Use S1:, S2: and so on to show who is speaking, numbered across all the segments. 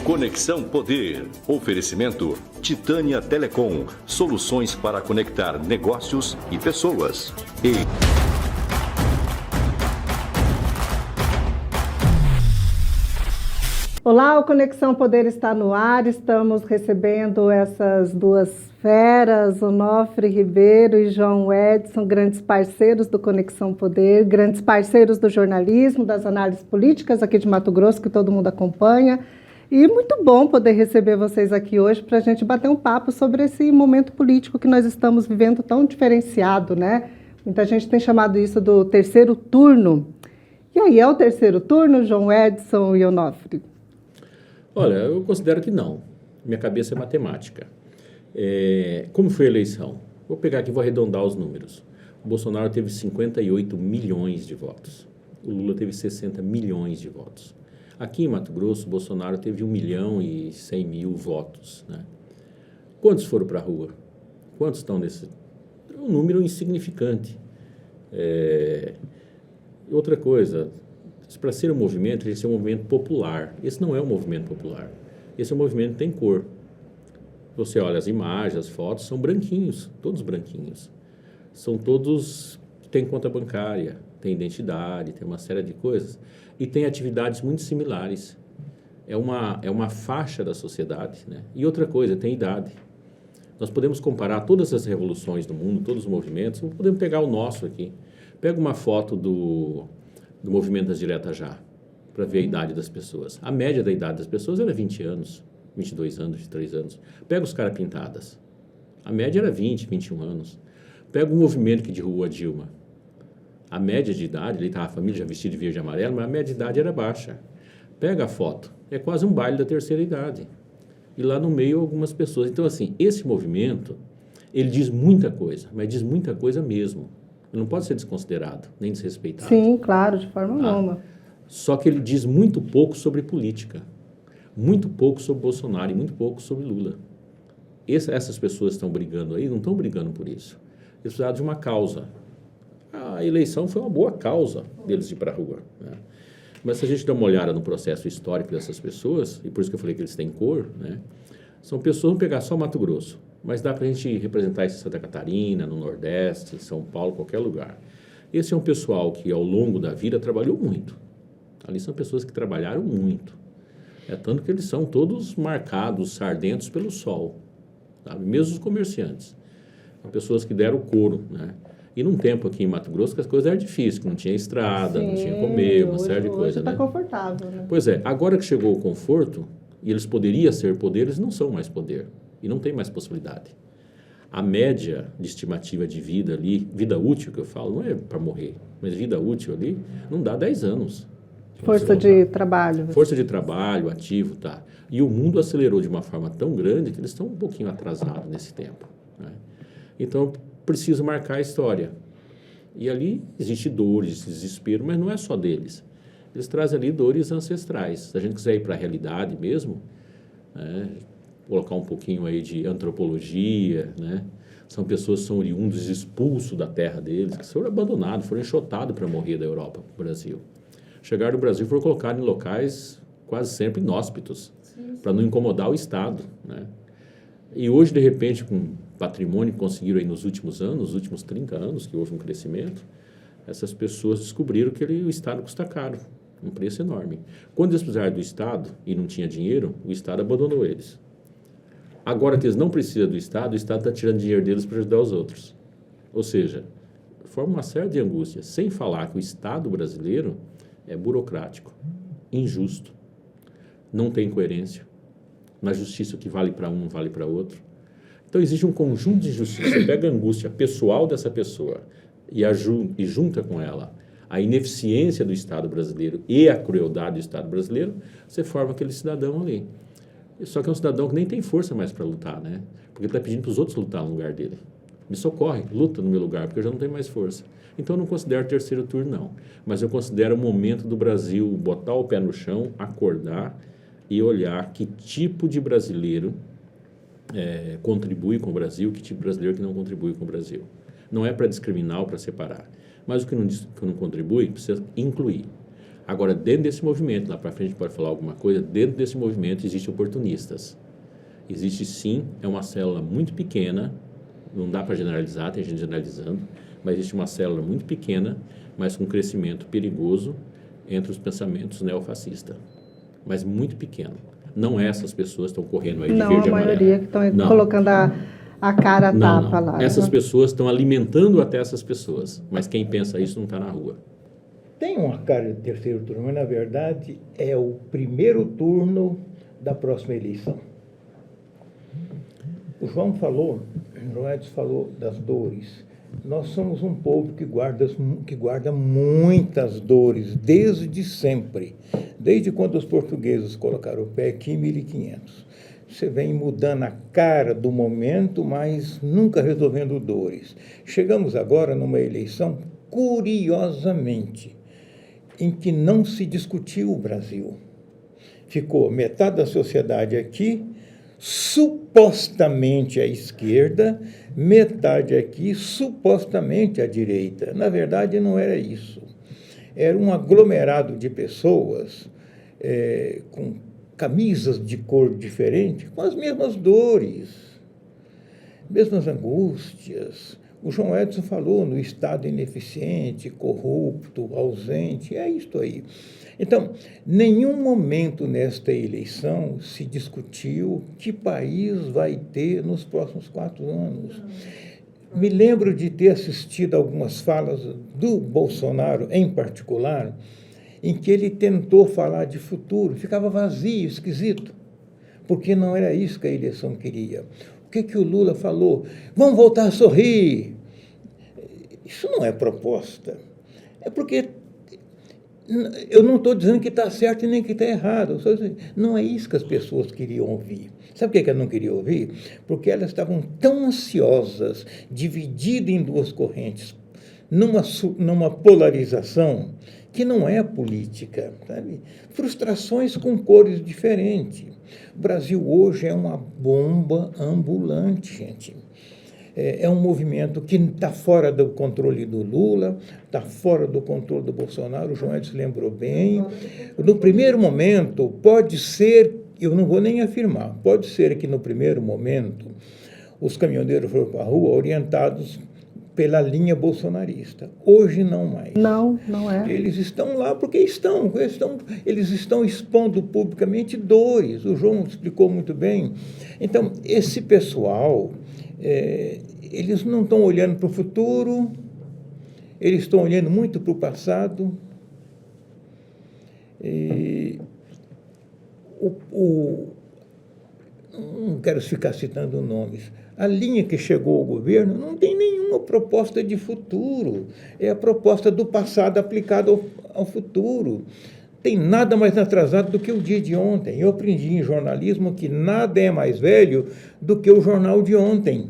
S1: Conexão Poder. Oferecimento Titânia Telecom. Soluções para conectar negócios e pessoas.
S2: Olá, o Conexão Poder está no ar. Estamos recebendo essas duas feras, Onofre Ribeiro e João Edson, grandes parceiros do Conexão Poder, grandes parceiros do jornalismo, das análises políticas aqui de Mato Grosso, que todo mundo acompanha. E muito bom poder receber vocês aqui hoje para a gente bater um papo sobre esse momento político que nós estamos vivendo tão diferenciado, né? Muita gente tem chamado isso do terceiro turno. E aí, é o terceiro turno, João Edson e Onofre?
S3: Olha, eu considero que não. Minha cabeça é matemática. Como foi a eleição? Vou pegar aqui e vou arredondar os números. O Bolsonaro teve 58 milhões de votos. O Lula teve 60 milhões de votos. Aqui em Mato Grosso, o Bolsonaro teve 1.100.000 votos, né? Quantos foram para a rua? Quantos estão nesse? É um número insignificante. Outra coisa, para ser um movimento, tem que ser um movimento popular. Esse não é um movimento popular. Esse é um movimento que tem cor. Você olha as imagens, as fotos, são branquinhos, todos branquinhos. São todos que têm conta bancária, têm identidade, tem uma série de coisas. E tem atividades muito similares. É uma faixa da sociedade, né? E outra coisa, tem idade. Nós podemos comparar todas as revoluções do mundo, todos os movimentos, podemos pegar o nosso aqui. Pega uma foto do movimento das diretas já, para ver a idade das pessoas. A média da idade das pessoas era 20 anos, 22 anos, 23 anos. Pega os caras pintadas. A média era 20, 21 anos. Pega o movimento que derrubou a Dilma. A média de idade, ali estava a família já vestida de verde e amarelo, mas a média de idade era baixa. Pega a foto, é quase um baile da terceira idade. E lá no meio algumas pessoas. Então, assim, esse movimento, ele diz muita coisa, mas diz muita coisa mesmo. Ele não pode ser desconsiderado, nem desrespeitado.
S2: Sim, claro, de forma alguma.
S3: Só que ele diz muito pouco sobre política, muito pouco sobre Bolsonaro e muito pouco sobre Lula. Essas pessoas que estão brigando aí, não estão brigando por isso. Eles precisaram de uma causa. A eleição foi uma boa causa deles ir para a rua, né? Mas se a gente dá uma olhada no processo histórico dessas pessoas, e por isso que eu falei que eles têm cor, né? São pessoas, vamos pegar só Mato Grosso, mas dá para a gente representar isso em Santa Catarina, no Nordeste, em São Paulo, qualquer lugar. Esse é um pessoal que ao longo da vida trabalhou muito. Ali são pessoas que trabalharam muito. Tanto que eles são todos marcados, sardentos pelo sol, sabe? Mesmo os comerciantes. São pessoas que deram couro, né? E num tempo aqui em Mato Grosso que as coisas eram difíceis, que não tinha estrada,
S2: Sim,
S3: não tinha comer, uma série de coisas,
S2: está
S3: né?
S2: confortável, né?
S3: Pois é, agora que chegou o conforto, e eles poderiam ser poder, eles não são mais poder. E não tem mais possibilidade. A média de estimativa de vida ali, vida útil que eu falo, não é para morrer, mas vida útil ali, não dá 10 anos.
S2: Força de trabalho.
S3: Força de trabalho, ativo, tá. E o mundo acelerou de uma forma tão grande que eles estão um pouquinho atrasados nesse tempo, né? Então, preciso marcar a história. E ali existe dores, desespero, mas não é só deles. Eles trazem ali dores ancestrais. Se a gente quiser ir para a realidade mesmo, né, colocar um pouquinho aí de antropologia, né? São pessoas que são oriundos, expulsos da terra deles, que foram abandonados, foram enxotados para morrer da Europa para o Brasil. Chegaram no Brasil e foram colocados em locais quase sempre inóspitos, para não incomodar o Estado, né? E hoje, de repente, com o patrimônio que conseguiram aí nos últimos anos, nos últimos 30 anos, que houve um crescimento, essas pessoas descobriram que o Estado custa caro, um preço enorme. Quando eles precisaram do Estado e não tinha dinheiro, o Estado abandonou eles. Agora que eles não precisam do Estado, o Estado está tirando dinheiro deles para ajudar os outros. Ou seja, forma uma série de angústias, sem falar que o Estado brasileiro é burocrático, injusto, não tem coerência. Na justiça, o que vale para um não vale para outro. Então, existe um conjunto de injustiças. Você pega a angústia pessoal dessa pessoa e junta com ela a ineficiência do Estado brasileiro e a crueldade do Estado brasileiro, você forma aquele cidadão ali. Só que é um cidadão que nem tem força mais para lutar, né? Porque ele está pedindo para os outros lutar no lugar dele. Me socorre, luta no meu lugar, porque eu já não tenho mais força. Então, eu não considero terceiro turno, não. Mas eu considero o momento do Brasil botar o pé no chão, acordar e olhar que tipo de brasileiro contribui com o Brasil, que tipo de brasileiro que não contribui com o Brasil. Não é para discriminar ou para separar. Mas o que não contribui precisa incluir. Agora, dentro desse movimento, lá para frente a gente pode falar alguma coisa, dentro desse movimento existem oportunistas. Existe sim, é uma célula muito pequena, não dá para generalizar, tem gente generalizando, mas existe uma célula muito pequena, mas com crescimento perigoso entre os pensamentos neofascistas. Mas muito pequeno. Não é essas pessoas que estão correndo aí de verde e
S2: Não, a
S3: amarelo.
S2: maioria que estão colocando a cara a tapa
S3: Não.
S2: lá.
S3: Essas
S2: né?
S3: pessoas estão alimentando até essas pessoas, mas quem pensa isso não está na rua.
S4: Tem uma cara de terceiro turno, mas na verdade é o primeiro turno da próxima eleição. O João Edson falou das dores. Nós somos um povo que guarda muitas dores, desde sempre. Desde quando os portugueses colocaram o pé aqui em 1500. Você vem mudando a cara do momento, mas nunca resolvendo dores. Chegamos agora numa eleição, curiosamente, em que não se discutiu o Brasil. Ficou metade da sociedade aqui, supostamente à esquerda, metade aqui, supostamente à direita. Na verdade, não era isso. Era um aglomerado de pessoas com camisas de cor diferente, com as mesmas dores, mesmas angústias. O João Edson falou no Estado ineficiente, corrupto, ausente, é isto aí. Então, nenhum momento nesta eleição se discutiu que país vai ter nos próximos 4 anos. Me lembro de ter assistido algumas falas do Bolsonaro, em particular, em que ele tentou falar de futuro, ficava vazio, esquisito, porque não era isso que a eleição queria. O que o Lula falou? Vamos voltar a sorrir. Isso não é proposta. É porque eu não estou dizendo que está certo e nem que está errado. Não é isso que as pessoas queriam ouvir. Sabe por que elas não queriam ouvir? Porque elas estavam tão ansiosas, divididas em duas correntes, numa polarização que não é política, sabe? Frustrações com cores diferentes. O Brasil hoje é uma bomba ambulante, gente. É um movimento que está fora do controle do Lula, está fora do controle do Bolsonaro, o João Edson lembrou bem. No primeiro momento, pode ser, eu não vou nem afirmar, pode ser que no primeiro momento os caminhoneiros foram para a rua orientados pela linha bolsonarista. Hoje não mais.
S2: Não é.
S4: Eles estão lá porque eles estão expondo publicamente dores. O João explicou muito bem. Então, esse pessoal... eles não estão olhando para o futuro, eles estão olhando muito para o passado. Não quero ficar citando nomes. A linha que chegou ao governo não tem nenhuma proposta de futuro. É a proposta do passado aplicada ao futuro. Tem nada mais atrasado do que o dia de ontem. Eu aprendi em jornalismo que nada é mais velho do que o jornal de ontem.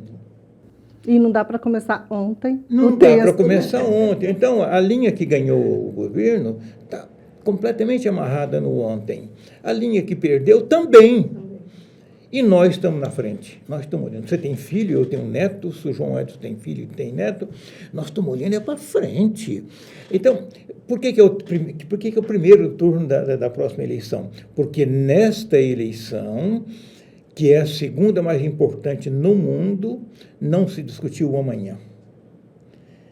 S2: E não dá para começar ontem.
S4: Não dá para começar ontem. Então, a linha que ganhou o governo está completamente amarrada no ontem. A linha que perdeu também. E nós estamos na frente. Nós estamos olhando. Você tem filho, eu tenho netos, o João Edson tem filho e tem neto. Nós estamos olhando para frente. Então, por que é o primeiro turno da próxima eleição? Porque nesta eleição, que é a segunda mais importante no mundo, não se discutiu o amanhã.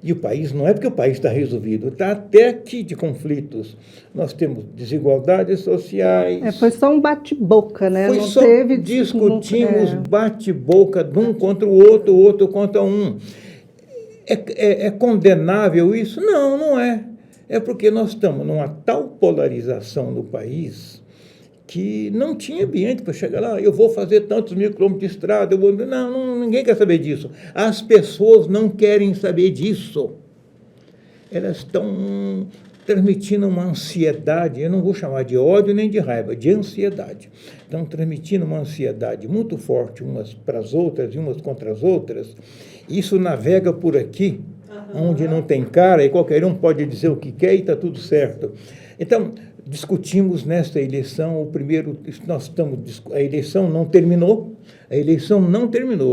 S4: E o país, não é porque o país está resolvido, está até aqui de conflitos. Nós temos desigualdades sociais.
S2: Foi só um bate-boca, né?
S4: Não teve discutimos bate-boca de um contra o outro contra um. É condenável isso? Não, não é. É porque nós estamos numa tal polarização no país que não tinha ambiente para chegar lá. Eu vou fazer tantos mil quilômetros de estrada. Não, ninguém quer saber disso. As pessoas não querem saber disso. Elas estão transmitindo uma ansiedade, eu não vou chamar de ódio nem de raiva, de ansiedade. Estão transmitindo uma ansiedade muito forte umas para as outras e umas contra as outras. Isso navega por aqui, onde não tem cara, e qualquer um pode dizer o que quer e está tudo certo. Então, discutimos nesta eleição, a eleição não terminou,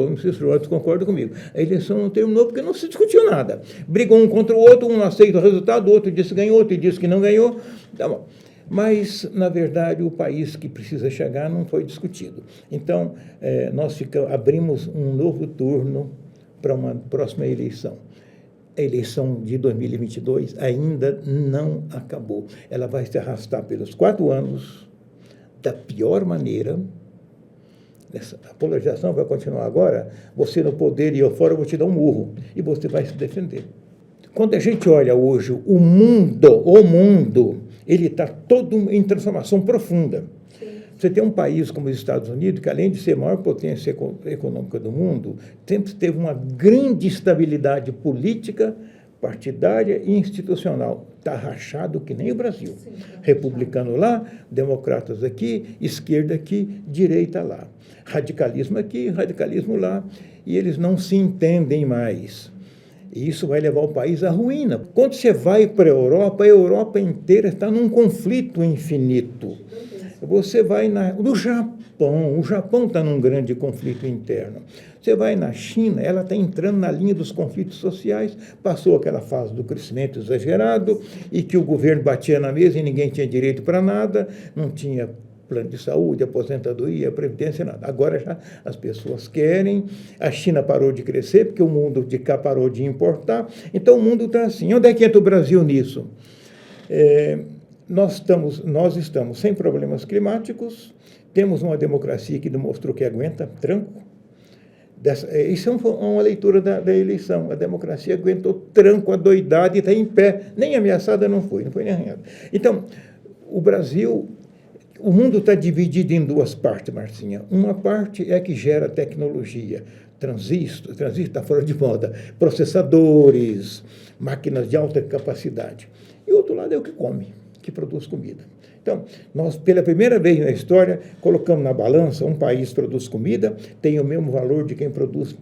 S4: não sei se o Roberto concorda comigo, a eleição não terminou porque não se discutiu nada. Brigou um contra o outro, um aceita o resultado, o outro disse que ganhou, outro disse que não ganhou, tá bom. Mas, na verdade, o país que precisa chegar não foi discutido. Então, nós abrimos um novo turno para uma próxima eleição. A eleição de 2022 ainda não acabou. Ela vai se arrastar pelos 4 anos, da pior maneira. A polarização vai continuar agora. Você no poder e eu fora, eu vou te dar um murro. E você vai se defender. Quando a gente olha hoje o mundo, ele está todo em transformação profunda. Você tem um país como os Estados Unidos, que além de ser a maior potência econômica do mundo, sempre teve uma grande estabilidade política, partidária e institucional. Está rachado que nem o Brasil. Sim, republicano lá, democratas aqui, esquerda aqui, direita lá. Radicalismo aqui, radicalismo lá. E eles não se entendem mais. E isso vai levar o país à ruína. Quando você vai para a Europa inteira está num conflito infinito. Você vai no Japão, o Japão está num grande conflito interno. Você vai na China, ela está entrando na linha dos conflitos sociais, passou aquela fase do crescimento exagerado e que o governo batia na mesa e ninguém tinha direito para nada, não tinha plano de saúde, aposentadoria, previdência, nada. Agora já as pessoas querem, a China parou de crescer, porque o mundo de cá parou de importar, então o mundo está assim. Onde é que entra o Brasil nisso? Nós estamos sem problemas climáticos, temos uma democracia que demonstrou que aguenta tranco. Isso é uma leitura da eleição. A democracia aguentou tranco, a doidade, e está em pé. Nem ameaçada não foi nem arranhada. Então, o mundo está dividido em 2 partes, Marcinha. Uma parte é que gera tecnologia, transistor está fora de moda, processadores, máquinas de alta capacidade. E o outro lado é o que come, que produz comida. Então, nós, pela primeira vez na história, colocamos na balança, um país produz comida, tem o mesmo valor de quem produz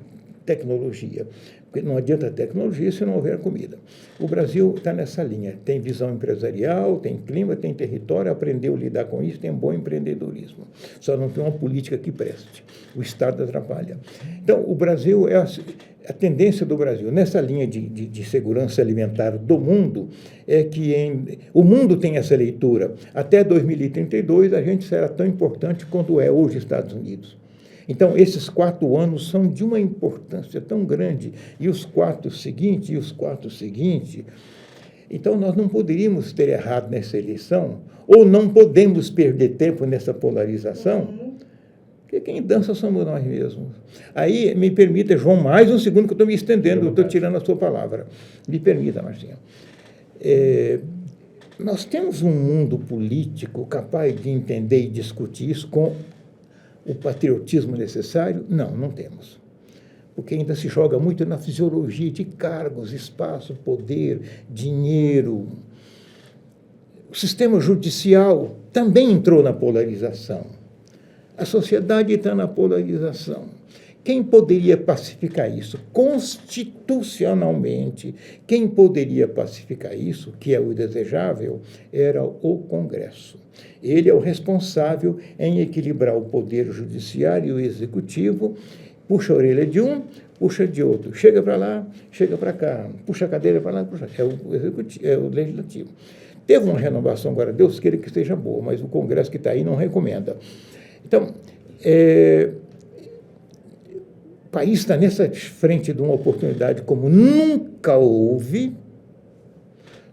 S4: tecnologia. Porque não adianta tecnologia se não houver comida. O Brasil está nessa linha. Tem visão empresarial, tem clima, tem território, aprendeu a lidar com isso, tem um bom empreendedorismo. Só não tem uma política que preste. O Estado atrapalha. Então, o Brasil a tendência do Brasil, nessa linha de segurança alimentar do mundo, é que o mundo tem essa leitura. Até 2032, a gente será tão importante quanto é hoje os Estados Unidos. Então, esses 4 anos são de uma importância tão grande, e os 4 seguintes, então nós não poderíamos ter errado nessa eleição, ou não podemos perder tempo nessa polarização, porque quem dança somos nós mesmos. Aí, me permita, João, mais um segundo que eu estou me estendendo, eu estou tirando a sua palavra. Me permita, Marcinha. Nós temos um mundo político capaz de entender e discutir isso com o patriotismo necessário? Não temos. Porque ainda se joga muito na fisiologia de cargos, espaço, poder, dinheiro. O sistema judicial também entrou na polarização. A sociedade está na polarização. Quem poderia pacificar isso? Constitucionalmente, quem poderia pacificar isso, que é o desejável, era o Congresso. Ele é o responsável em equilibrar o poder judiciário e o executivo, puxa a orelha de um, puxa de outro, chega para lá, chega para cá, puxa a cadeira para lá, puxa. É o legislativo. Teve uma renovação agora, Deus queira que esteja boa, mas o Congresso que está aí não recomenda. Então, o país está nessa frente de uma oportunidade como nunca houve.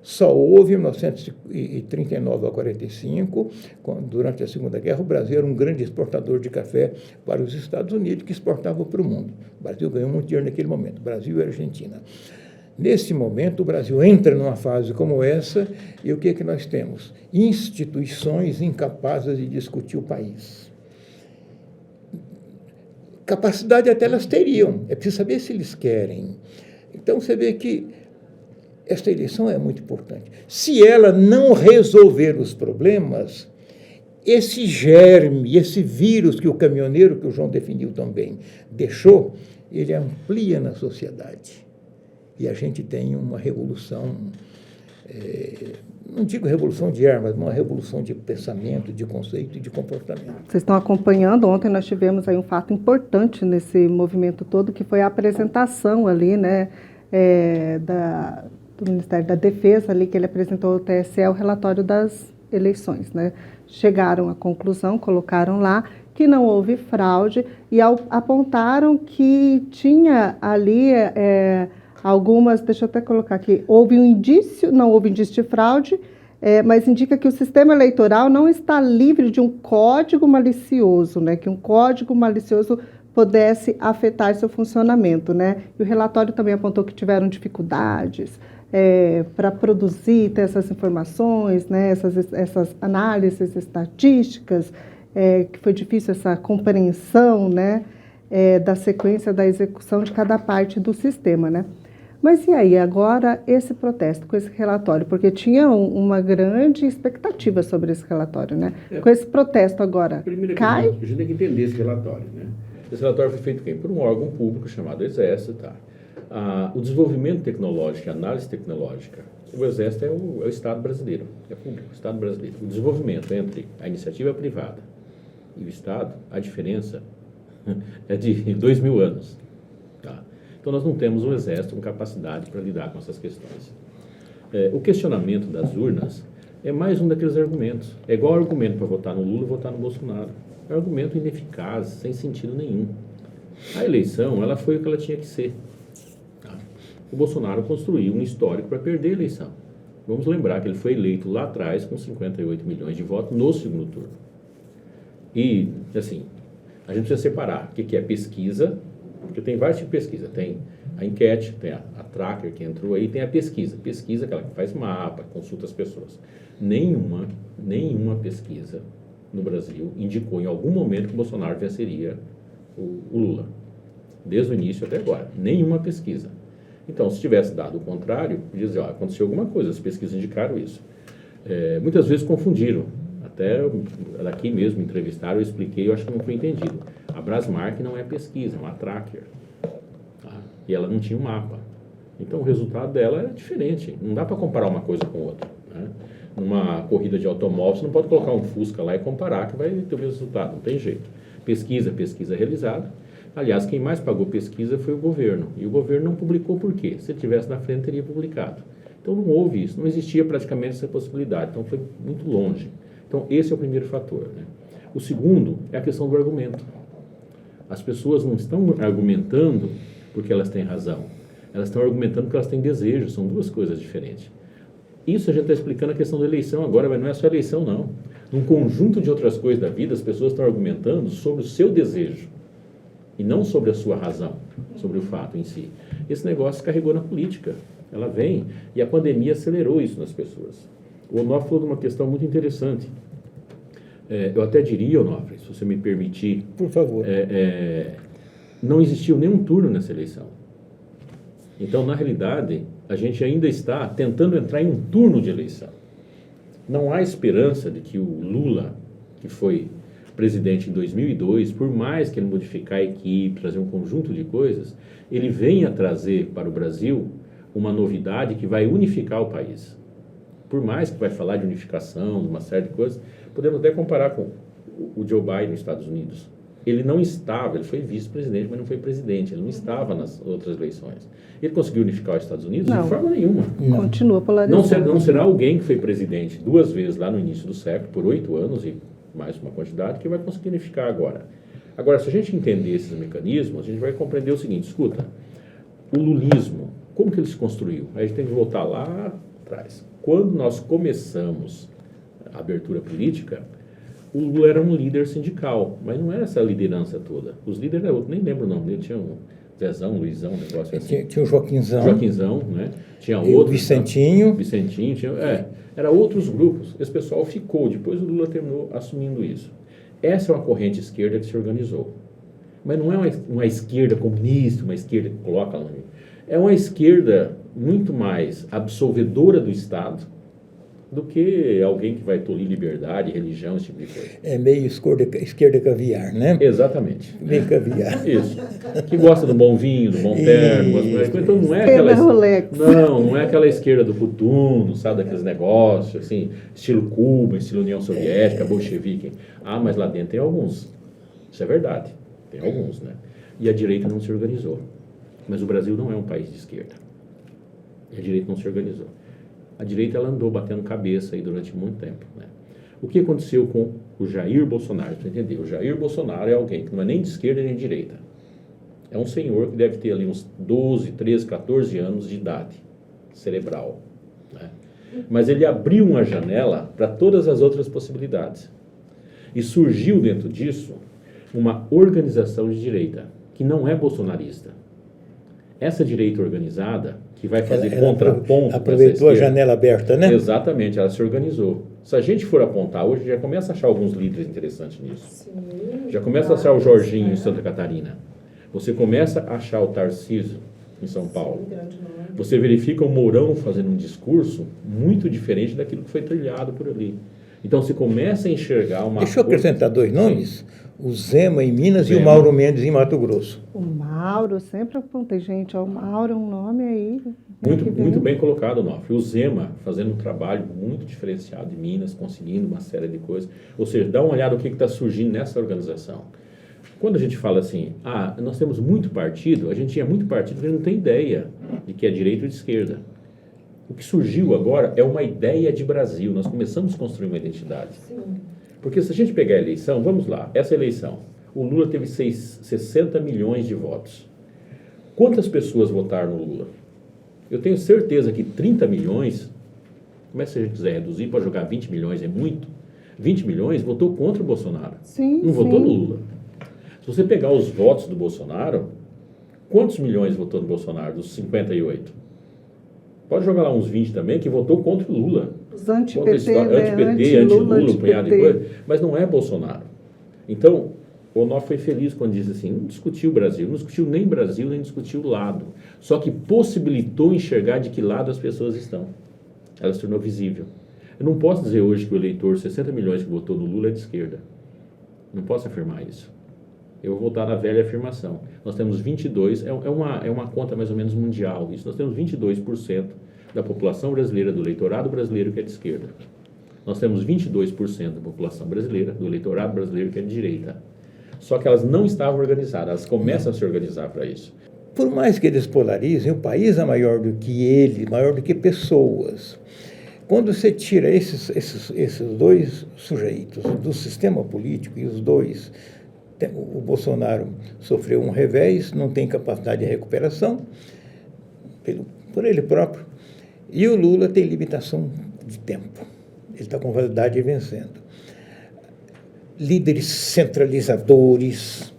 S4: Só houve em 1939 a 1945, durante a Segunda Guerra, o Brasil era um grande exportador de café para os Estados Unidos, que exportava para o mundo. O Brasil ganhou muito dinheiro naquele momento, Brasil e Argentina. Nesse momento, o Brasil entra numa fase como essa, e o que é que nós temos? Instituições incapazes de discutir o país. Capacidade até elas teriam, é preciso saber se eles querem. Então, você vê que esta eleição é muito importante. Se ela não resolver os problemas, esse germe, esse vírus que o caminhoneiro, que o João definiu também, deixou, ele amplia na sociedade. E a gente tem uma revolução, não digo revolução de armas, mas uma revolução de pensamento, de conceito e de comportamento.
S2: Vocês estão acompanhando, ontem nós tivemos aí um fato importante nesse movimento todo, que foi a apresentação ali, né, do Ministério da Defesa, ali, que ele apresentou ao TSE o relatório das eleições, né? Chegaram à conclusão, colocaram lá que não houve fraude e apontaram que tinha ali algumas, deixa eu até colocar aqui, não houve indício de fraude, mas indica que o sistema eleitoral não está livre de um código malicioso, né? Que um código malicioso pudesse afetar seu funcionamento, né? E o relatório também apontou que tiveram dificuldades para produzir, ter essas informações, né? Essas análises estatísticas, que foi difícil essa compreensão, né? Da sequência da execução de cada parte do sistema, né? Mas e aí, agora, esse protesto com esse relatório? Porque tinha uma grande expectativa sobre esse relatório, né? Com esse protesto agora,
S3: primeiro
S2: cai?
S3: A gente tem que entender esse relatório, né? Esse relatório foi feito por um órgão público chamado Exército, tá? O desenvolvimento tecnológico, a análise tecnológica, o Exército é o Estado brasileiro, é público, o Estado brasileiro. O desenvolvimento entre a iniciativa privada e o Estado, a diferença é de 2.000 anos, tá? Então, nós não temos um Exército com capacidade para lidar com essas questões. O questionamento das urnas é mais um daqueles argumentos. É igual argumento para votar no Lula e votar no Bolsonaro. É um argumento ineficaz, sem sentido nenhum. A eleição, ela foi o que ela tinha que ser. Tá? O Bolsonaro construiu um histórico para perder a eleição. Vamos lembrar que ele foi eleito lá atrás com 58 milhões de votos no segundo turno. E, assim, a gente precisa separar o que é pesquisa, porque tem vários tipos de pesquisa. Tem a enquete, tem a tracker que entrou aí, tem a pesquisa. Pesquisa, aquela que faz mapa, consulta as pessoas. Nenhuma pesquisa no Brasil indicou em algum momento que o Bolsonaro venceria o Lula. Desde o início até agora. Nenhuma pesquisa. Então, se tivesse dado o contrário, podia dizer, aconteceu alguma coisa, as pesquisas indicaram isso. Muitas vezes confundiram. Até daqui mesmo entrevistaram, eu expliquei, eu acho que não foi entendido. A Brasmark não é pesquisa, é uma tracker. Tá? E ela não tinha um mapa. Então, o resultado dela é diferente. Não dá para comparar uma coisa com outra. Né? Numa corrida de automóvel, você não pode colocar um Fusca lá e comparar que vai ter o mesmo resultado. Não tem jeito. Pesquisa realizada. Aliás, quem mais pagou pesquisa foi o governo. E o governo não publicou por quê? Se ele estivesse na frente, teria publicado. Então, não houve isso. Não existia praticamente essa possibilidade. Então, foi muito longe. Então, esse é o primeiro fator. Né? O segundo é a questão do argumento. As pessoas não estão argumentando porque elas têm razão. Elas estão argumentando porque elas têm desejo. São duas coisas diferentes. Isso a gente está explicando a questão da eleição agora, mas não é só eleição, não. Num conjunto de outras coisas da vida, as pessoas estão argumentando sobre o seu desejo e não sobre a sua razão, sobre o fato em si. Esse negócio se carregou na política. Ela vem e a pandemia acelerou isso nas pessoas. O Onofre falou de uma questão muito interessante. Eu até diria, Onofre, se você me permitir...
S4: Por favor.
S3: Não existiu nenhum turno nessa eleição. Então, na realidade, a gente ainda está tentando entrar em um turno de eleição. Não há esperança de que o Lula, que foi presidente em 2002, por mais que ele modificar a equipe, trazer um conjunto de coisas, ele venha trazer para o Brasil uma novidade que vai unificar o país. Por mais que vai falar de unificação, de uma série de coisas, podemos até comparar com o Joe Biden nos Estados Unidos. Ele não estava, ele foi vice-presidente, mas não foi presidente, ele não estava nas outras eleições. Ele conseguiu unificar os Estados Unidos?
S2: Não.
S3: De forma nenhuma.
S2: Continua polarizado.
S3: Não será alguém que foi presidente 2 vezes lá no início do século, por 8 anos e mais uma quantidade, que vai conseguir unificar agora. Agora, se a gente entender esses mecanismos, a gente vai compreender o seguinte, escuta, o lulismo, como que ele se construiu? Aí a gente tem que voltar lá atrás. Quando nós começamos a abertura política, o Lula era um líder sindical, mas não era essa liderança toda. Os líderes eram outros, nem lembro o nome dele, tinha um Zezão, Luizão, um negócio assim.
S4: Tinha o Joaquinzão.
S3: Joaquinzão, né? Tinha
S4: E
S3: outro.
S4: o Vicentinho.
S3: Vicentinho, era outros grupos. Esse pessoal ficou, depois o Lula terminou assumindo isso. Essa é uma corrente esquerda que se organizou. Mas não é uma esquerda comunista, uma esquerda que coloca lá. É uma esquerda muito mais absolvedora do Estado, do que alguém que vai tolir liberdade, religião, esse tipo de coisa.
S4: É meio esquerda caviar, né?
S3: Exatamente.
S4: Meio caviar.
S3: Isso. Que gosta do bom vinho, do bom terno. Então não é aquela... Não é aquela esquerda do coturno, sabe? Daqueles negócios, assim, estilo Cuba, estilo União Soviética, bolchevique. Ah, mas lá dentro tem alguns. Isso é verdade. Tem alguns, né? E a direita não se organizou. Mas o Brasil não é um país de esquerda. E a direita não se organizou. A direita ela andou batendo cabeça aí durante muito tempo, né? O que aconteceu com o Jair Bolsonaro? Para entender, o Jair Bolsonaro é alguém que não é nem de esquerda nem de direita. É um senhor que deve ter ali uns 12, 13, 14 anos de idade cerebral, né? Mas ele abriu uma janela para todas as outras possibilidades. E surgiu dentro disso uma organização de direita, que não é bolsonarista. Essa direita organizada, que vai fazer contraponto...
S4: Aproveitou a janela aberta, né?
S3: Exatamente, ela se organizou. Se a gente for apontar hoje, já começa a achar alguns líderes interessantes nisso. Sim, já começa a achar o Jorginho em Santa Catarina. Você começa a achar o Tarcísio em São Paulo. Você verifica o Mourão fazendo um discurso muito diferente daquilo que foi trilhado por ali. Então, você começa a enxergar uma...
S4: Deixa eu acrescentar dois nomes. Sim. O Zema em Minas e o Mauro Mendes em Mato Grosso.
S2: O Mauro, sempre apontei, gente, o Mauro é um nome aí...
S3: Muito bem colocado, Onofre. O Zema fazendo um trabalho muito diferenciado em Minas, conseguindo uma série de coisas. Ou seja, dá uma olhada no que está surgindo nessa organização. Quando a gente fala assim, nós temos muito partido, a gente tinha muito partido que não tem ideia de que é direita ou de esquerda. O que surgiu agora é uma ideia de Brasil. Nós começamos a construir uma identidade. Sim. Porque se a gente pegar a eleição, vamos lá, essa eleição, o Lula teve 60 milhões de votos. Quantas pessoas votaram no Lula? Eu tenho certeza que 30 milhões, como é que se a gente quiser reduzir para jogar 20 milhões, é muito? 20 milhões votou contra o Bolsonaro.
S2: Sim,
S3: não votou no Lula. Se você pegar os votos do Bolsonaro, quantos milhões votou no Bolsonaro, dos 58? Pode jogar lá uns 20 também, que votou contra o Lula.
S2: Os anti-PT, anti-Lula,
S3: anti-Lula, um punhado de coisa, mas não é Bolsonaro. Então, o Onofre foi feliz quando diz assim, não discutiu o Brasil, não discutiu nem Brasil, nem discutiu o lado. Só que possibilitou enxergar de que lado as pessoas estão. Ela se tornou visível. Eu não posso dizer hoje que o eleitor, 60 milhões que votou no Lula, é de esquerda. Não posso afirmar isso. Eu vou voltar na velha afirmação. Nós temos 22, é uma conta mais ou menos mundial isso. Nós temos 22% da população brasileira, do eleitorado brasileiro que é de esquerda. Nós temos 22% da população brasileira, do eleitorado brasileiro que é de direita. Só que elas não estavam organizadas, elas começam a se organizar para isso.
S4: Por mais que eles polarizem, o país é maior do que ele, maior do que pessoas. Quando você tira esses dois sujeitos do sistema político, e os dois, o Bolsonaro sofreu um revés, não tem capacidade de recuperação, por ele próprio, e o Lula tem limitação de tempo. Ele está com validade e vencendo. Líderes centralizadores,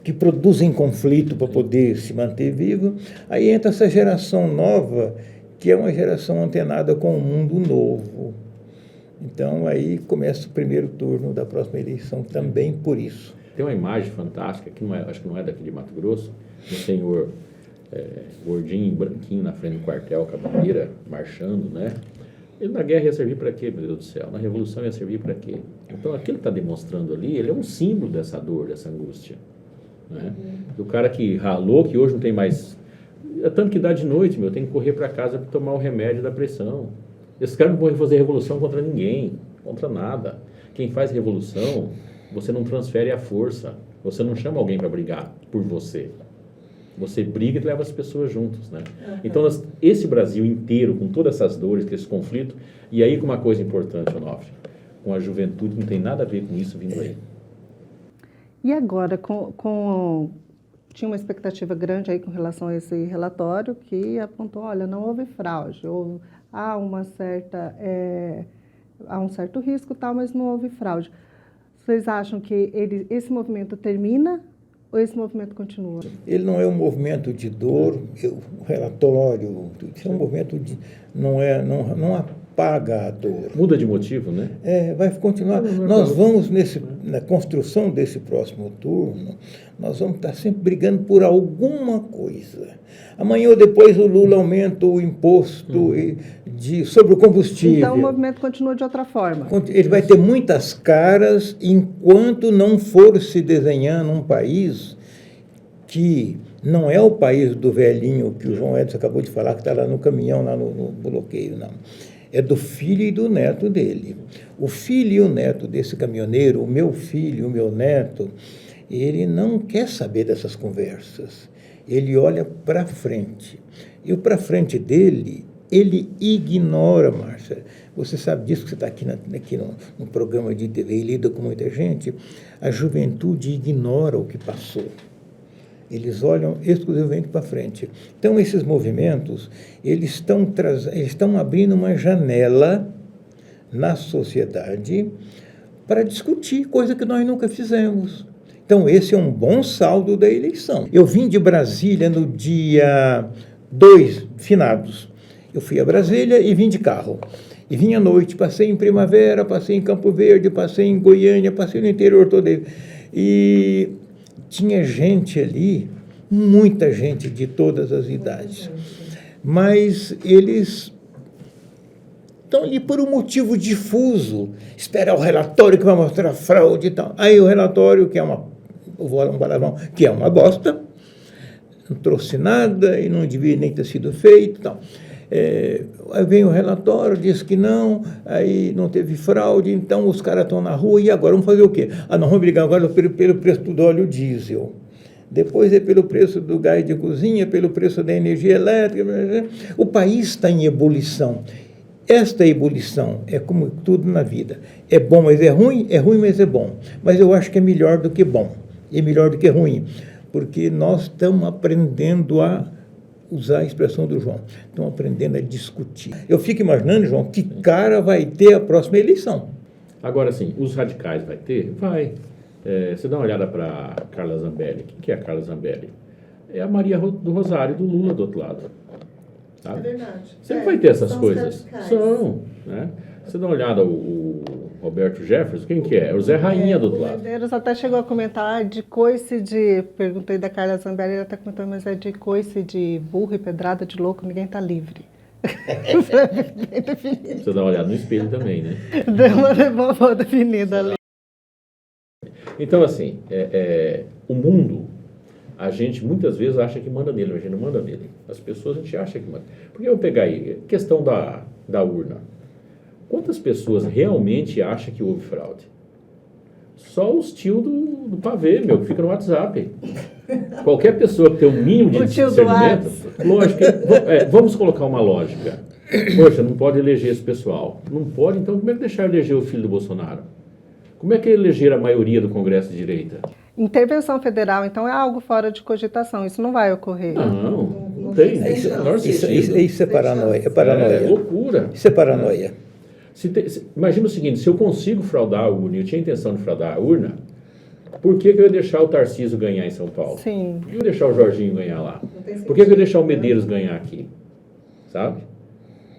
S4: que produzem conflito para poder se manter vivo. Aí entra essa geração nova, que é uma geração antenada com o mundo novo. Então, aí começa o primeiro turno da próxima eleição também por isso.
S3: Tem uma imagem fantástica, que acho que não é daqui de Mato Grosso, um senhor gordinho, branquinho, na frente do quartel, com a bandeira, marchando, né? Ele na guerra ia servir para quê, meu Deus do céu? Na revolução ia servir para quê? Então, aquilo que está demonstrando ali, ele é um símbolo dessa dor, dessa angústia. Né? Do cara que ralou, que hoje não tem mais... É tanto que dá de noite, tem que correr para casa para tomar o remédio da pressão. Esse cara não pode fazer revolução contra ninguém, contra nada. Quem faz revolução, você não transfere a força. Você não chama alguém para brigar por você. Você briga e leva as pessoas juntos, né? Uhum. Então, esse Brasil inteiro, com todas essas dores, com esse conflito, e aí com uma coisa importante, Onofre, com a juventude, não tem nada a ver com isso vindo aí.
S2: E agora, tinha uma expectativa grande aí com relação a esse relatório que apontou, olha, não houve fraude, há um certo risco, tal, mas não houve fraude. Vocês acham que esse movimento termina ou esse movimento continua?
S4: Ele não é um movimento de dor, o relatório, é um movimento de... Não há apaga a dor.
S3: Muda de motivo, né?
S4: Vai continuar. Nós vamos, na construção desse próximo turno, nós vamos estar sempre brigando por alguma coisa. Amanhã ou depois o Lula aumenta o imposto sobre o combustível.
S2: Então o movimento continua de outra forma.
S4: Ele vai ter muitas caras enquanto não for se desenhando um país que não é o país do velhinho que o João Edson acabou de falar, que está lá no caminhão, lá no bloqueio, não. É do filho e do neto dele. O filho e o neto desse caminhoneiro, o meu filho, o meu neto, ele não quer saber dessas conversas. Ele olha para frente. E o para frente dele, ele ignora, Márcia. Você sabe disso, que você está aqui no programa de TV e lida com muita gente. A juventude ignora o que passou. Eles olham exclusivamente para frente. Então, esses movimentos, eles estão abrindo uma janela na sociedade para discutir, coisa que nós nunca fizemos. Então, esse é um bom saldo da eleição. Eu vim de Brasília no dia 2, finados. Eu fui a Brasília e vim de carro. E vim à noite, passei em Primavera, passei em Campo Verde, passei em Goiânia, passei no interior todo. E tinha gente ali, muita gente de todas as idades. Mas eles estão ali por um motivo difuso. Esperar o relatório que vai mostrar a fraude e tal. Aí o relatório, que é que é uma bosta, não trouxe nada e não devia nem ter sido feito e tal. Aí vem o relatório, diz que não, aí não teve fraude, então os caras estão na rua, e agora vamos fazer o quê? Não, vamos brigar agora pelo preço do óleo diesel. Depois é pelo preço do gás de cozinha, pelo preço da energia elétrica. O país está em ebulição. Esta ebulição é como tudo na vida. É bom, mas é ruim, mas é bom. Mas eu acho que é melhor do que bom, e melhor do que ruim, porque nós estamos aprendendo a usar a expressão do João, estão aprendendo a discutir. Eu fico imaginando, João, que cara vai ter a próxima eleição.
S3: Agora, sim, os radicais vai ter? Vai. Você dá uma olhada para Carla Zambelli. Quem que é a Carla Zambelli? É a Maria do Rosário, do Lula, do outro lado. Sabe?
S2: É verdade.
S3: Sempre vai ter essas
S2: são
S3: coisas. São, né? Você dá uma olhada, o Roberto Jefferson, quem que é? É o Zé Rainha do outro lado.
S2: O Medeiros até chegou a comentar de coice de... Perguntei da Carla Zambelli, ele até comentou, mas é de coice de burro e pedrada de louco, ninguém está livre. Bem definido.
S3: Você dá uma olhada no espelho também, né?
S2: Deu uma boa definida ali.
S3: Então, assim, o mundo, a gente muitas vezes acha que manda nele, mas a gente não manda nele. As pessoas a gente acha que manda. Porque eu vou pegar aí, questão da urna. Quantas pessoas realmente acham que houve fraude? Só os tios do pavê, que fica no WhatsApp. Qualquer pessoa que tem um mínimo de discernimento, lógico, vamos colocar uma lógica. Poxa, não pode eleger esse pessoal. Não pode, então como é que deixar eleger o filho do Bolsonaro? Como é que eleger a maioria do Congresso de direita?
S2: Intervenção federal, então, é algo fora de cogitação. Isso não vai ocorrer.
S3: Não tem.
S4: Isso é paranoia. É paranoia.
S3: É loucura.
S4: Isso é paranoia.
S3: Imagina o seguinte, se eu consigo fraudar a urna, eu tinha intenção de fraudar a urna, por que eu ia deixar o Tarcísio ganhar em São Paulo?
S2: Sim.
S3: Por que eu ia deixar o Jorginho ganhar lá? Por que eu ia deixar o Medeiros ganhar aqui? Sabe?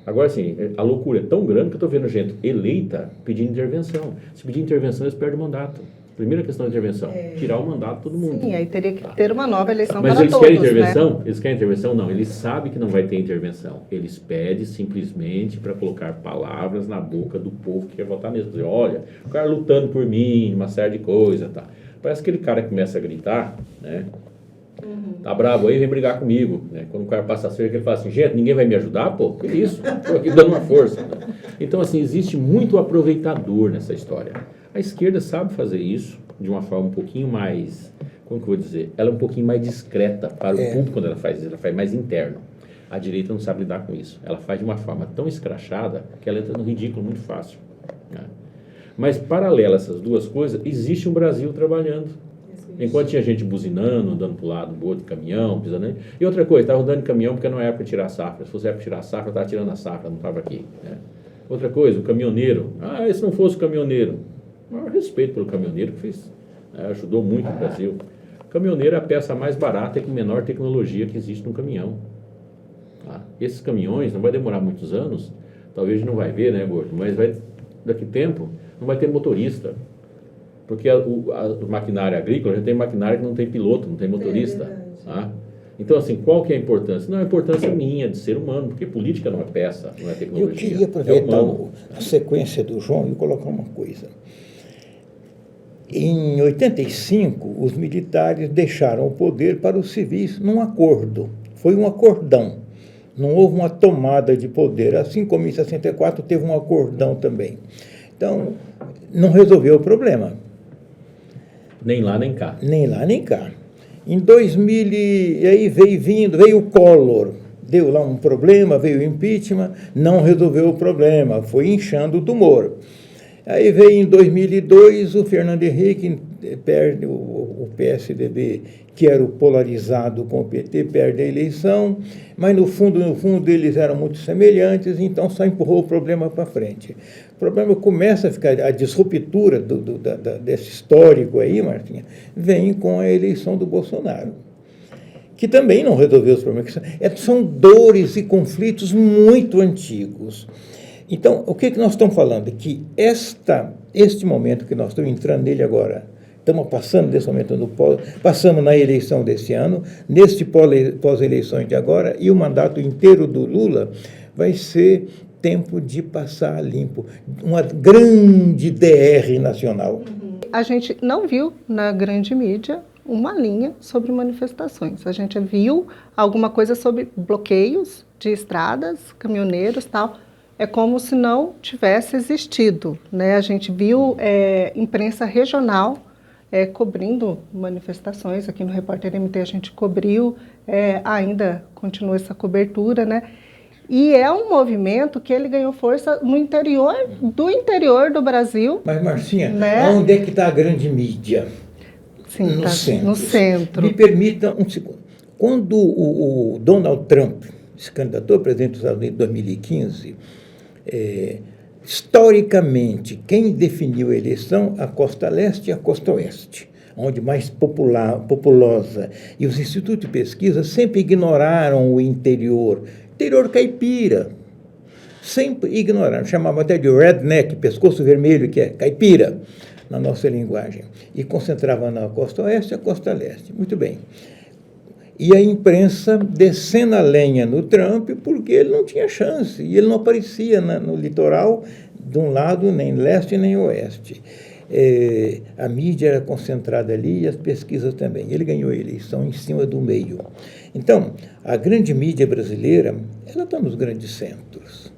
S3: Agora, assim, a loucura é tão grande que eu estou vendo gente eleita pedindo intervenção. Se pedir intervenção, eles perdem o mandato. Primeira questão de intervenção, tirar o mandato de todo mundo.
S2: Sim, aí teria que ter uma nova eleição
S3: para
S2: todos.
S3: Mas eles querem intervenção? Né? Eles querem intervenção? Não, eles sabem que não vai ter intervenção. Eles pedem simplesmente para colocar palavras na boca do povo que quer votar neles. Dizer, olha, o cara lutando por mim, uma série de coisas, tá. Parece aquele cara que começa a gritar, né? Tá bravo aí, vem brigar comigo, né? Quando o cara passa a cerca, ele fala assim, gente, ninguém vai me ajudar, pô? Que isso? Tô aqui dando uma força. Né? Então, assim, existe muito aproveitador nessa história. A esquerda sabe fazer isso de uma forma um pouquinho mais, como que eu vou dizer? Ela é um pouquinho mais discreta para o público quando ela faz isso, ela faz mais interno. A direita não sabe lidar com isso. Ela faz de uma forma tão escrachada que ela entra no ridículo muito fácil. Né? Mas, paralelo a essas duas coisas, existe um Brasil trabalhando. Enquanto tinha gente buzinando, andando para o lado do outro, caminhão, pisando. E outra coisa, estava andando de caminhão porque não é para tirar a safra. Se fosse para tirar a safra, estava tirando a safra, não estava aqui. Né? Outra coisa, o caminhoneiro. Se não fosse o caminhoneiro. Maior respeito pelo caminhoneiro que fez, ajudou muito o Brasil. O caminhoneiro é a peça mais barata e com menor tecnologia que existe no caminhão. Tá? Esses caminhões, não vai demorar muitos anos, talvez a gente não vai ver, né, Gordo? Mas daqui a tempo não vai ter motorista. Porque a maquinária agrícola já tem maquinária que não tem piloto, não tem motorista. Tá? Então, assim, qual que é a importância? Não, a importância minha, de ser humano, porque política não é peça, não é tecnologia.
S4: Eu queria aproveitar a sequência do João e colocar uma coisa. Em 85, os militares deixaram o poder para os civis num acordo. Foi um acordão. Não houve uma tomada de poder. Assim como em 64 teve um acordão também. Então, não resolveu o problema.
S3: Nem lá, nem cá.
S4: Nem lá, nem cá. Em 2000, e aí veio o Collor, deu lá um problema, veio o impeachment, não resolveu o problema, foi inchando o tumor. Aí veio em 2002 o Fernando Henrique, perde o PSDB, que era o polarizado com o PT, perde a eleição, mas no fundo eles eram muito semelhantes, então só empurrou o problema para frente. O problema começa a ficar, a disruptura desse histórico aí, Martinha, vem com a eleição do Bolsonaro, que também não resolveu os problemas. São dores e conflitos muito antigos. Então, o que nós estamos falando? Que este momento que nós estamos entrando nele agora, estamos passando desse momento, passamos na eleição desse ano, neste pós-eleições de agora, e o mandato inteiro do Lula vai ser tempo de passar limpo, uma grande DR nacional.
S2: A gente não viu na grande mídia uma linha sobre manifestações. A gente viu alguma coisa sobre bloqueios de estradas, caminhoneiros e tal. É como se não tivesse existido, né? A gente viu imprensa regional cobrindo manifestações. Aqui no Repórter MT a gente cobriu, ainda continua essa cobertura, né? E é um movimento que ele ganhou força no interior do Brasil.
S4: Mas, Marcinha,
S2: né?
S4: Onde é que está a grande mídia?
S2: Sim, no centro.
S4: Me permita um segundo. Quando o Donald Trump se candidatou a presidente dos Estados Unidos em 2015, historicamente, quem definiu a eleição, a costa leste e a costa oeste, onde mais populosa. E os institutos de pesquisa sempre ignoraram o interior caipira. Sempre ignoraram. Chamavam até de redneck, pescoço vermelho, que é caipira, na nossa linguagem. E concentravam na costa oeste e a costa leste. Muito bem. E a imprensa descendo a lenha no Trump, porque ele não tinha chance, e ele não aparecia no litoral, de um lado, nem leste nem oeste. A mídia era concentrada ali e as pesquisas também. Ele ganhou a eleição em cima do meio. Então, a grande mídia brasileira, ela está nos grandes centros.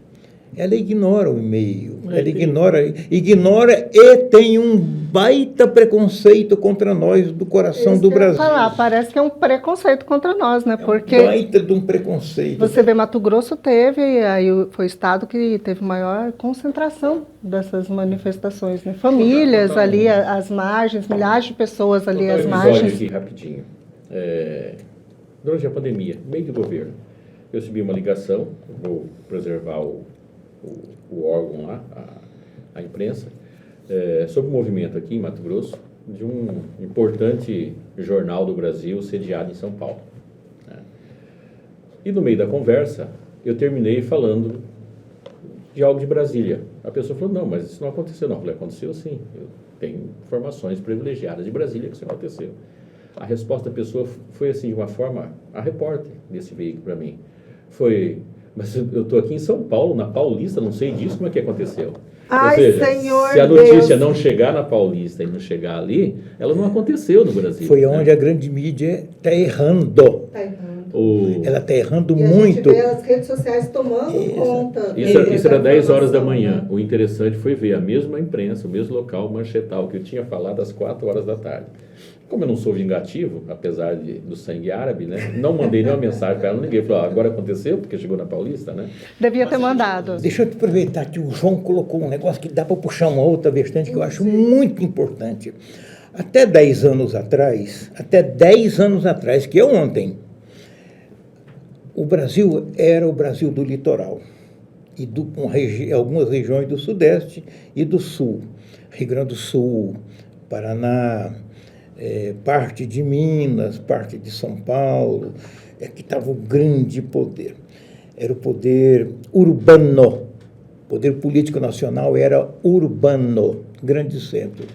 S4: Ela ignora o meio, ela ignora e tem um baita preconceito contra nós do coração do Brasil.
S2: Parece que é um preconceito contra nós, né? Porque
S4: baita de um preconceito.
S2: Você vê, Mato Grosso aí foi o estado que teve maior concentração dessas manifestações, né? Famílias ali, às margens, milhares de pessoas ali às margens.
S3: Aqui, rapidinho. Durante a pandemia, meio do governo, eu recebi uma ligação, vou preservar o órgão lá, a imprensa, sobre o movimento aqui em Mato Grosso de um importante jornal do Brasil sediado em São Paulo. Né? E no meio da conversa, eu terminei falando de algo de Brasília. A pessoa falou, não, mas isso não aconteceu. Não, eu falei, aconteceu sim. Eu tenho informações privilegiadas de Brasília que isso aconteceu. A resposta da pessoa foi assim, de uma forma, a repórter desse veículo para mim, foi... Mas eu estou aqui em São Paulo, na Paulista, não sei disso, como é que aconteceu.
S2: Ai,
S3: ou seja,
S2: Senhor
S3: se a notícia
S2: Deus.
S3: não chegar na Paulista e não chegar ali, ela não aconteceu no Brasil.
S4: Foi onde a grande mídia está errando.
S2: Está errando.
S4: Ela está errando
S2: E
S4: muito.
S2: A gente vê as redes sociais tomando conta.
S3: Isso era 10 horas da manhã. O interessante foi ver a mesma imprensa, o mesmo local manchetal que eu tinha falado às 4 horas da tarde. Como eu não sou vingativo, apesar do sangue árabe, né? Não mandei nenhuma mensagem para ela, ninguém falou, agora aconteceu, porque chegou na Paulista, né?
S2: Devia ter mandado.
S4: Deixa eu te aproveitar que o João colocou um negócio que dá para puxar uma outra vertente que eu acho muito importante. Até 10 anos atrás, que é ontem, o Brasil era o Brasil do litoral, e algumas regiões do Sudeste e do Sul, Rio Grande do Sul, Paraná, parte de Minas, parte de São Paulo, que estava o grande poder. Era o poder urbano, O poder político nacional era urbano, grande centro.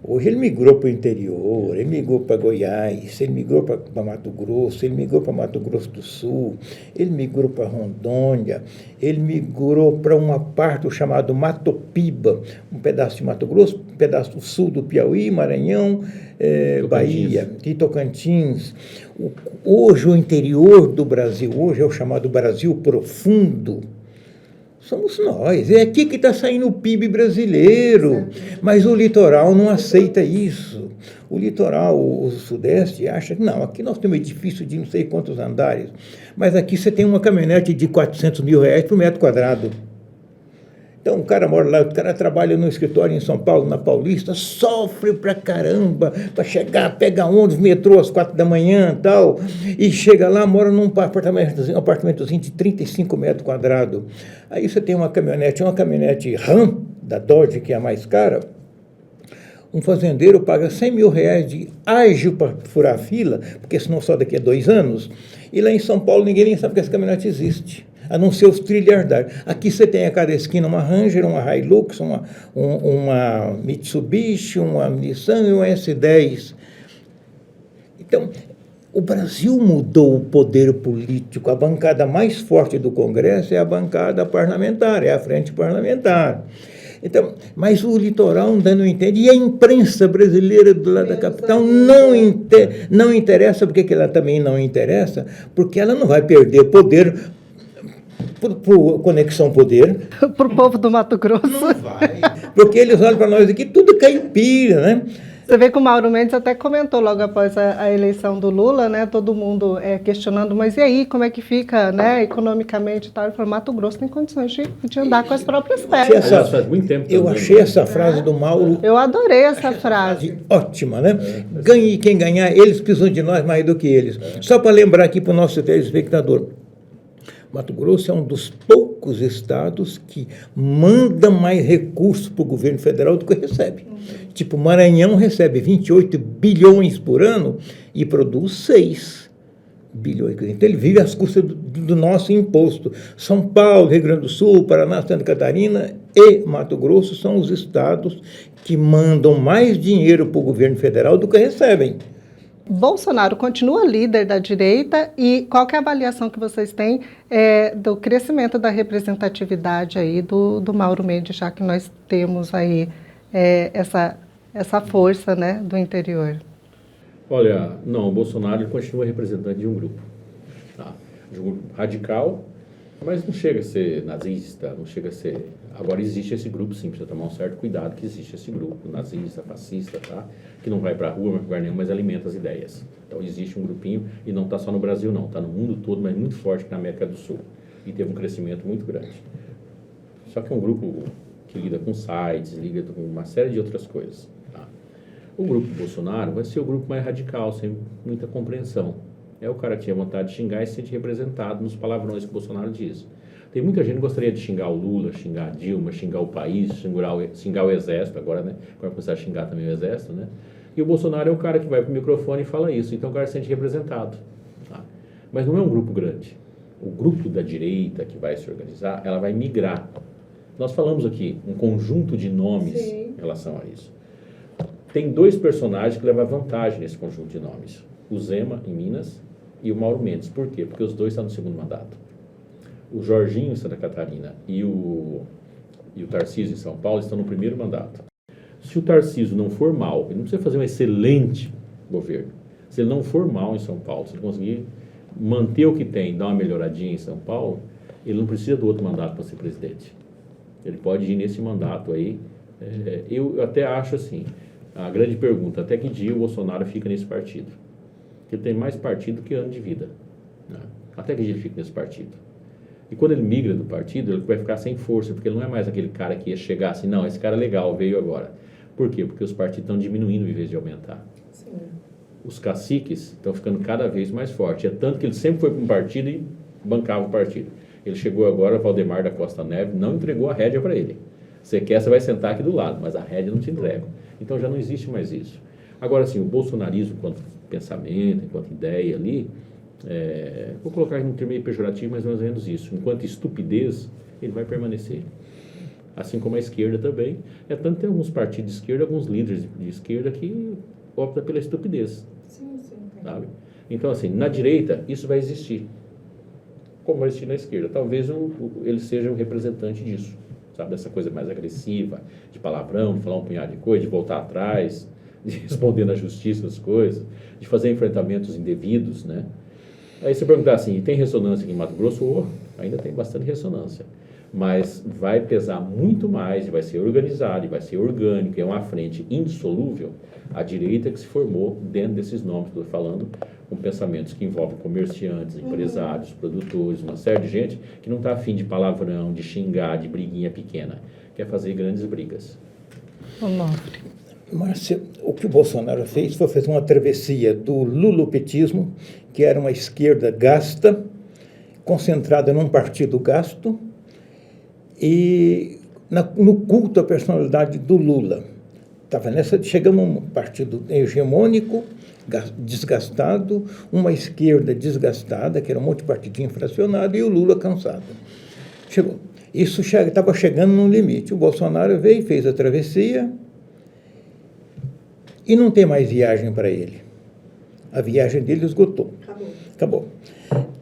S4: Hoje ele migrou para o interior, ele migrou para Goiás, ele migrou para Mato Grosso, ele migrou para Mato Grosso do Sul, ele migrou para Rondônia, ele migrou para uma parte chamado Matopiba, um pedaço de Mato Grosso, um pedaço do sul do Piauí, Maranhão, Bahia e Tocantins. Hoje o interior do Brasil, hoje é o chamado Brasil profundo, somos nós. É aqui que está saindo o PIB brasileiro. Mas o litoral não aceita isso. O litoral, o Sudeste, acha que não, aqui nós temos um edifício de não sei quantos andares, mas aqui você tem uma caminhonete de 400 mil reais por metro quadrado. Então o cara mora lá, o cara trabalha no escritório em São Paulo, na Paulista, sofre pra caramba para chegar, pega ônibus, metrô às 4 da manhã e tal, e chega lá, mora num apartamentozinho de 35 metros quadrados. Aí você tem uma caminhonete Ram, da Dodge, que é a mais cara. Um fazendeiro paga 100 mil reais de ágio para furar a fila, porque senão só daqui a 2 anos, e lá em São Paulo ninguém nem sabe que essa caminhonete existe, a não ser os trilhardários. Aqui você tem a cada esquina uma Ranger, uma Hilux, uma Mitsubishi, uma Nissan e uma S10. Então, o Brasil mudou o poder político. A bancada mais forte do Congresso é a bancada parlamentar, é a frente parlamentar. Então, mas o litoral ainda não entende, e a imprensa brasileira do lado da capital não interessa. Por que ela também não interessa? Porque ela não vai perder poder por Conexão Poder.
S2: Para o povo do Mato Grosso.
S4: Não vai. Porque eles olham para nós aqui, tudo caipira, né?
S2: Você vê que o Mauro Mendes até comentou logo após a eleição do Lula, né? Todo mundo questionando, mas e aí, como é que fica, né, economicamente e tal? Ele falou, Mato Grosso tem condições de andar com as próprias pernas.
S3: Faz muito tempo
S4: Eu achei essa frase do Mauro...
S2: Eu adorei essa frase.
S4: Ótima, né? Ganhe quem ganhar, eles precisam de nós mais do que eles. Só para lembrar aqui para o nosso telespectador, Mato Grosso é um dos poucos estados que manda mais recursos para o governo federal do que recebe. Tipo, Maranhão recebe 28 bilhões por ano e produz 6 bilhões. Então, ele vive às custas do nosso imposto. São Paulo, Rio Grande do Sul, Paraná, Santa Catarina e Mato Grosso são os estados que mandam mais dinheiro para o governo federal do que recebem.
S2: Bolsonaro continua líder da direita, e qual que é a avaliação que vocês têm do crescimento da representatividade aí do Mauro Mendes, já que nós temos aí essa força, né, do interior?
S3: Olha, não, o Bolsonaro continua representante de um grupo, tá? De um grupo radical, mas não chega a ser nazista, não chega a ser... Agora existe esse grupo, sim, precisa tomar um certo cuidado que existe esse grupo, nazista, fascista, tá? Que não vai para a rua, para lugar nenhum, mas alimenta as ideias. Então existe um grupinho, e não está só no Brasil não, está no mundo todo, mas muito forte na América do Sul. E teve um crescimento muito grande. Só que é um grupo que lida com sites, lida com uma série de outras coisas, tá? O grupo Bolsonaro vai ser o grupo mais radical, sem muita compreensão. É o cara que tinha vontade de xingar e se sente representado nos palavrões que o Bolsonaro diz. Tem muita gente que gostaria de xingar o Lula, xingar a Dilma, xingar o país, xingar o Exército, agora, né? Agora começar a xingar também o Exército, né? E o Bolsonaro é o cara que vai para o microfone e fala isso, então o cara se sente representado, tá? Mas não é um grupo grande. O grupo da direita que vai se organizar, ela vai migrar. Nós falamos aqui um conjunto de nomes em relação a isso. Tem 2 personagens que levam vantagem nesse conjunto de nomes. O Zema, em Minas, e o Mauro Mendes. Por quê? Porque os 2 estão no segundo mandato. O Jorginho, em Santa Catarina, e o Tarcísio, em São Paulo, estão no primeiro mandato. Se o Tarcísio não for mal, ele não precisa fazer um excelente governo. Se ele não for mal em São Paulo, se ele conseguir manter o que tem, dar uma melhoradinha em São Paulo, ele não precisa do outro mandato para ser presidente. Ele pode ir nesse mandato aí. Eu até acho assim, a grande pergunta, até que dia o Bolsonaro fica nesse partido? Porque ele tem mais partido que ano de vida, né? Até que dia ele fica nesse partido? E quando ele migra do partido, ele vai ficar sem força, porque ele não é mais aquele cara que ia chegar assim, não, esse cara é legal, veio agora. Por quê? Porque os partidos estão diminuindo em vez de aumentar. Sim. Os caciques estão ficando cada vez mais fortes. É tanto que ele sempre foi para um partido e bancava o partido. Ele chegou agora, Valdemar da Costa Neves, não entregou a rédea para ele. Você quer, você vai sentar aqui do lado, mas a rédea não te entrega. Então já não existe mais isso. Agora, sim, o bolsonarismo, enquanto pensamento, enquanto ideia ali, vou colocar em um termo meio pejorativo, mas mais ou menos isso. Enquanto estupidez, ele vai permanecer. Assim como a esquerda também. Tanto tem alguns partidos de esquerda, alguns líderes de esquerda que optam pela estupidez.
S5: Sim,
S3: Sabe? Então, assim, na direita, isso vai existir. Como vai existir na esquerda. Talvez ele seja o representante disso. Sabe? Dessa coisa mais agressiva, de palavrão, de falar um punhado de coisa, de voltar atrás, de responder na justiça as coisas, de fazer enfrentamentos indevidos, né? Aí você perguntar assim, tem ressonância aqui em Mato Grosso? Ainda tem bastante ressonância. Mas vai pesar muito mais, e vai ser organizado, e vai ser orgânico, é uma frente indissolúvel, a direita que se formou dentro desses nomes, estou falando, com pensamentos que envolvem comerciantes, empresários, produtores, uma série de gente que não está afim de palavrão, de xingar, de briguinha pequena, quer fazer grandes brigas.
S4: Márcia, o que o Bolsonaro fez foi fazer uma travessia do lulopetismo, que era uma esquerda gasta, concentrada num partido gasto, e no culto à personalidade do Lula. Chegamos a um partido hegemônico, desgastado, uma esquerda desgastada, que era um monte de partidinho fracionado, e o Lula cansado. Chegou. Isso estava chegando num limite. O Bolsonaro veio e fez a travessia e não tem mais viagem para ele. A viagem dele esgotou. Acabou.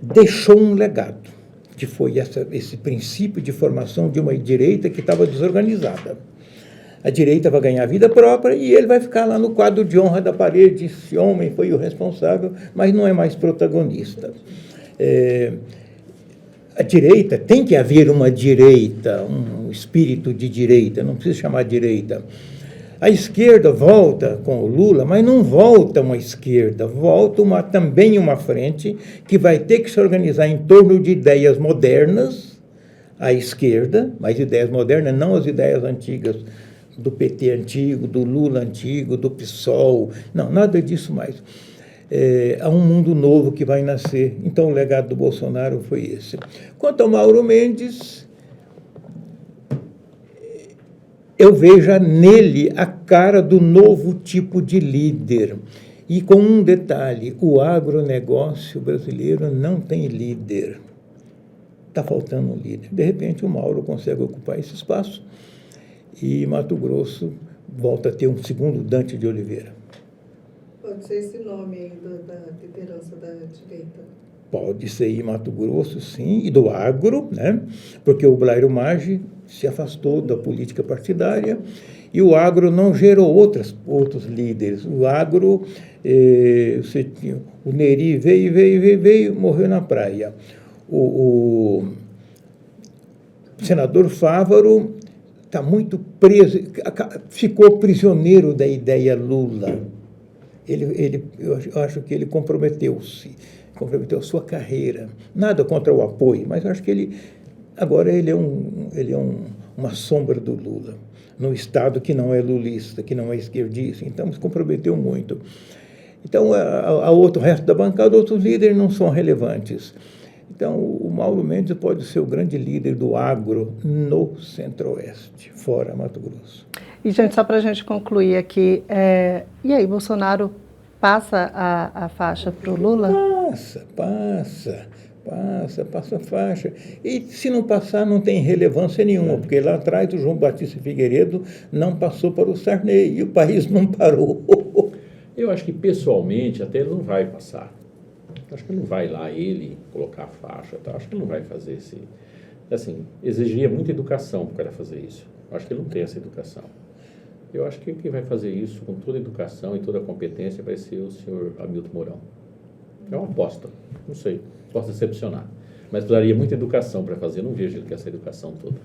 S4: Deixou um legado, que foi esse princípio de formação de uma direita que estava desorganizada. A direita vai ganhar vida própria e ele vai ficar lá no quadro de honra da parede. Esse homem foi o responsável, mas não é mais protagonista. A direita, tem que haver uma direita, um espírito de direita, não precisa chamar direita. A esquerda volta com o Lula, mas não volta uma esquerda, volta também uma frente que vai ter que se organizar em torno de ideias modernas, a esquerda, mas ideias modernas, não as ideias antigas do PT antigo, do Lula antigo, do PSOL, não, nada disso mais. Há um mundo novo que vai nascer, então o legado do Bolsonaro foi esse. Quanto ao Mauro Mendes, eu vejo nele a cara do novo tipo de líder. E com um detalhe, o agronegócio brasileiro não tem líder. Está faltando um líder. De repente, o Mauro consegue ocupar esse espaço e Mato Grosso volta a ter um segundo Dante de Oliveira.
S2: Pode ser esse nome aí da liderança da direita?
S4: Pode ser em Mato Grosso, sim, e do agro, né? Porque o Blairo Maggi se afastou da política partidária e o agro não gerou outros líderes. O agro, o Neri veio, morreu na praia. O senador Fávaro está muito preso, ficou prisioneiro da ideia Lula. Eu acho que ele comprometeu a sua carreira. Nada contra o apoio, mas acho que ele é uma sombra do Lula, num Estado que não é lulista, que não é esquerdista, então se comprometeu muito. Então, o resto da bancada, outros líderes não são relevantes. Então, o Mauro Mendes pode ser o grande líder do agro no Centro-Oeste, fora Mato Grosso.
S2: E, gente, só para a gente concluir aqui, e aí, Bolsonaro passa a faixa para o Lula?
S4: Passa a faixa. E se não passar, não tem relevância nenhuma, porque lá atrás o João Batista Figueiredo não passou para o Sarney e o país não parou.
S3: Eu acho que, pessoalmente, até ele não vai passar. Acho que ele não vai lá, ele, colocar a faixa. Tá? Acho que ele não vai fazer esse... Assim, exigiria muita educação para o cara fazer isso. Acho que ele não tem essa educação. Eu acho que quem vai fazer isso com toda a educação e toda a competência vai ser o senhor Hamilton Mourão. É uma aposta, não sei, posso decepcionar. Mas precisaria muita educação para fazer, não vejo ele com essa educação toda.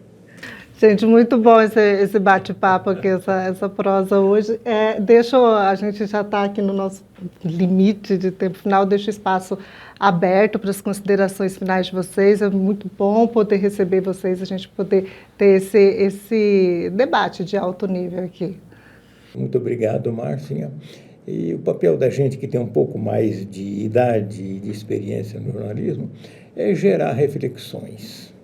S2: Gente, muito bom esse bate-papo aqui, essa prosa hoje. A gente já está aqui no nosso limite de tempo final, deixo o espaço aberto para as considerações finais de vocês. É muito bom poder receber vocês, a gente poder ter esse debate de alto nível aqui.
S4: Muito obrigado, Márcia. E o papel da gente que tem um pouco mais de idade e de experiência no jornalismo é gerar reflexões.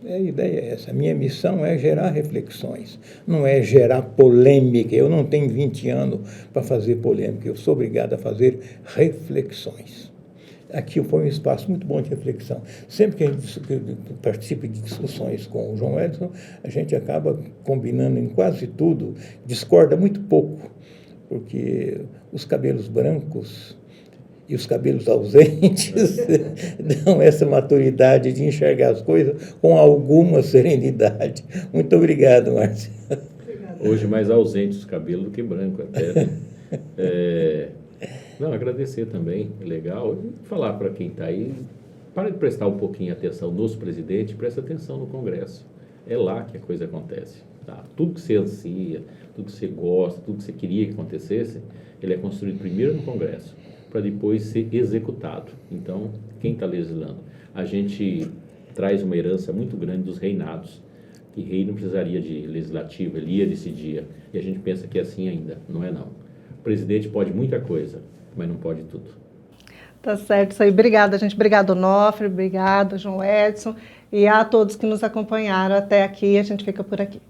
S4: A ideia é essa. A minha missão é gerar reflexões, não é gerar polêmica. Eu não tenho 20 anos para fazer polêmica, eu sou obrigado a fazer reflexões. aqui foi um espaço muito bom de reflexão. Sempre que a gente participa de discussões com o João Edson, a gente acaba combinando em quase tudo, discorda muito pouco, porque os cabelos brancos e os cabelos ausentes dão essa maturidade de enxergar as coisas com alguma serenidade. Muito obrigado, Márcia.
S3: Hoje mais ausente os cabelos do que branco até, né? Não, agradecer também, legal. E falar para quem está aí, para de prestar um pouquinho atenção nos presidentes, presta atenção no Congresso. É lá que a coisa acontece. Tá? Tudo que você ansia, tudo que você gosta, tudo que você queria que acontecesse, ele é construído primeiro no Congresso, para depois ser executado. Então, quem está legislando? A gente traz uma herança muito grande dos reinados, que rei não precisaria de legislativo, ele ia decidir. E a gente pensa que é assim ainda. Não é não. O presidente pode muita coisa, mas não pode tudo.
S2: Tá certo, isso aí. Obrigada, gente. Obrigado, Onofre. Obrigado, João Edson. E a todos que nos acompanharam até aqui. A gente fica por aqui.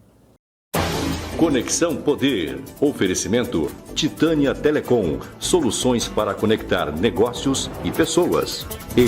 S1: Conexão Poder. Oferecimento Titânia Telecom. Soluções para conectar negócios e pessoas. E